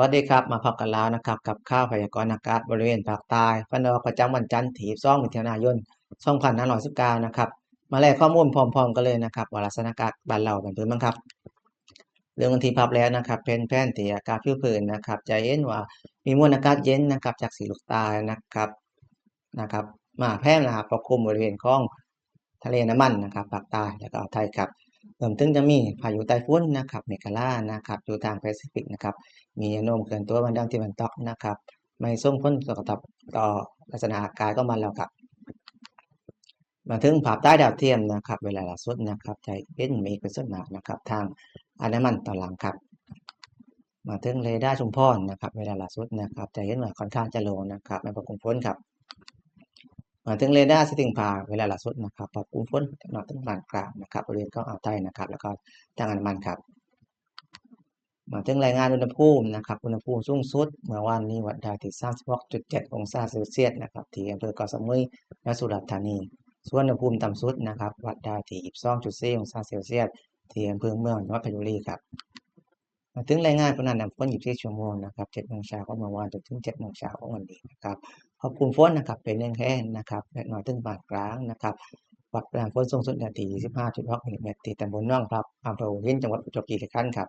วัสดีครับมาพบกันแล้วนะครับกับข่าวพยากรณ์อากาศบริเวณภาคใต้ฝนตกประจำวันจันทร์ที่2มิถุนายน2519นะครับมาแลกข้อมูลพร้อมๆกันเลยนะครับว่าลักษณะอากาศบ้านเราเป็นพื้นบ้างครับเรื่องวันที่ภาพแล้วนะครับเป็นแผนที่อากาศผิวเผินนะครับจะเห็นว่ามีมวลอากาศเย็นนะครับจากสีลูกใต้นะครับมาแพร่นะครับปกคลุมบริเวณของทะเลน้ำมันนะครับภาคใต้และก็อ่าวไทยครับรวมถึงจะมีพายุไต้ฝุ่นนะครับเมฆาลานะครับอยู่ทางแปซิฟิกนะครับ มีแนวโน้มเคลื่อนตัวมาทางทิศตะวันตกนะครับไม่ส่งผลกระทบต่อลักษณะอากาศของมันแล้วครับมาถึงภาพใต้ดาวเทียมนะครับเวลาล่าสุดนะครับจะเห็นเมฆเป็นส่วนมากนะครับทางอันดามันตอนหลังครับมาถึงเรดาร์ชุมพรนะครับเวลาล่าสุดนะครับจะเห็นว่าค่อนข้างจะโลนะครับไม่ปกคลุมฝนครับมาถึงเรดาร์สติงพาเวลาล่าสุดนะครับปกคลุมฝนนอกถึงปานกลางนะครับบริเวณของอ่าวไทยนะครับแล้วก็ทางอันดามันครับ มาถึงรายงานอุณหภูมินะครับอุณหภูมิสูงสุดเมื่อวานนี้วัดได้ที่36.7องศาเซลเซียสนะครับที่อำเภอเกาะสมุยและสุราษฎร์ธานีส่วนอุณหภูมิต่ำสุดนะครับวัดได้ที่22.4องศาเซลเซียสที่อำเภอเมืองจังหวัดเพชรบุรีครับมาถึงรายงานปริมาณน้ำฝน24ชั่วโมงนะครับ7โมงเช้าของเมื่อวานจนถึง7โมงเช้าของวันนี้นะครับขอบคุณฝนนะครับเป็นแห้งๆนะครับและน้อยถึงปานกลางนะครับวัดปริมาณฝนสูงสุดนาที25.6มิลลิเมตรที่ตำบลหนองพลับอำเภอหัวหินจังหวัดประจวบคีรีขันธ์ครับ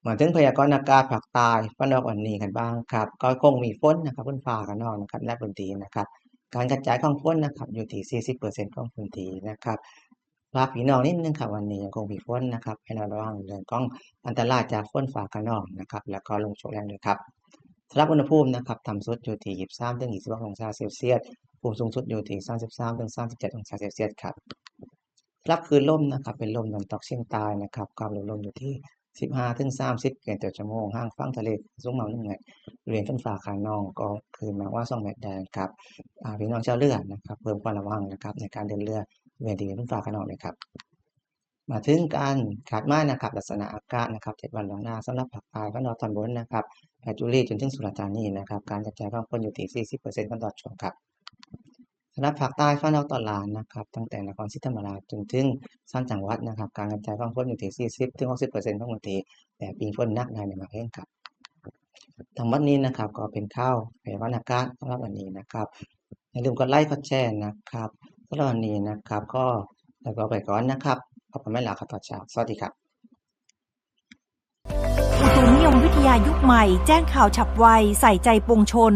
มาถึงพยากรณ์อากาศภาคใต้ฝนตกวันนี้กันบ้างครับก็คงมีฝนนะครับฝนฟ้ากันนองนะครับและพื้นที่นะครับการกระจายของฝนนะครับอยู่ที่40%ของพื้นที่นะครับภาคพี่น้องนิดนึงครับวันนี้ยังคงมีฝนนะครับให้ระวังเรื่องของอันตรายจากฝนฟ้ากันนองนะครับแล้วก็ลมโชกแรงด้วยครับสำหรับอุณหภูมินะครับต่ำสุดอยู่ที่23-26องศาเซลเซียสภูมิสูงสุดอยู่ที่33-37องศาเซลเซียสครับสำหรับคลื่นลมนะครับเป็นลมตะวันตกเฉียงใต้นะครับความเร็วลมอยู่ที่15-30กิโลเมตรต่อชั่วโมงห่างฝั่งทะเลสูงประมาณ1เมตรบริเวณต้นฟ้าขาน้องก็คือหมายว่า2เมตรได้ครับพี่น้องชาวเรือนะครับเพิ่มความระวังนะครับในการเดินเรือบริเวณที่ต้นฟ้าขาน้องเลยครับมาถึงการคาดการณ์นะครับลักษณะอากาศนะครับ7วันล่วงหน้าสำหรับภาคใต้ฝั่งตอนบนนะครับเพชรบุรีจนถึงสุราษฎร์ธานีนะครับการกระจายของฝนอยู่ที่40%ของตลอดช่วงครับ สำหรับภาคใต้ฝั่งตอนล่างนะครับตั้งแต่นครศรีธรรมราชจนถึง3จังหวัดนะครับการกระจายของฝนอยู่ที่40-60%ของพื้นที่แต่มีฝนหนักในบางแห่งครับทั้งหมดนี้นะครับก็เป็นข่าวพยากรณ์อากาศสำหรับวันนี้นะครับอย่าลืมกดไลค์กดแชร์นะครับสำหรับวันนี้นะครับก็แล้วก็ไปก่อนนะครับพบกันใหม่หลังข่าวตอนเช้าสวัสดีครับอุตุนิยมวิทยายุคใหม่แจ้งข่าวฉับไวใส่ใจปวงชน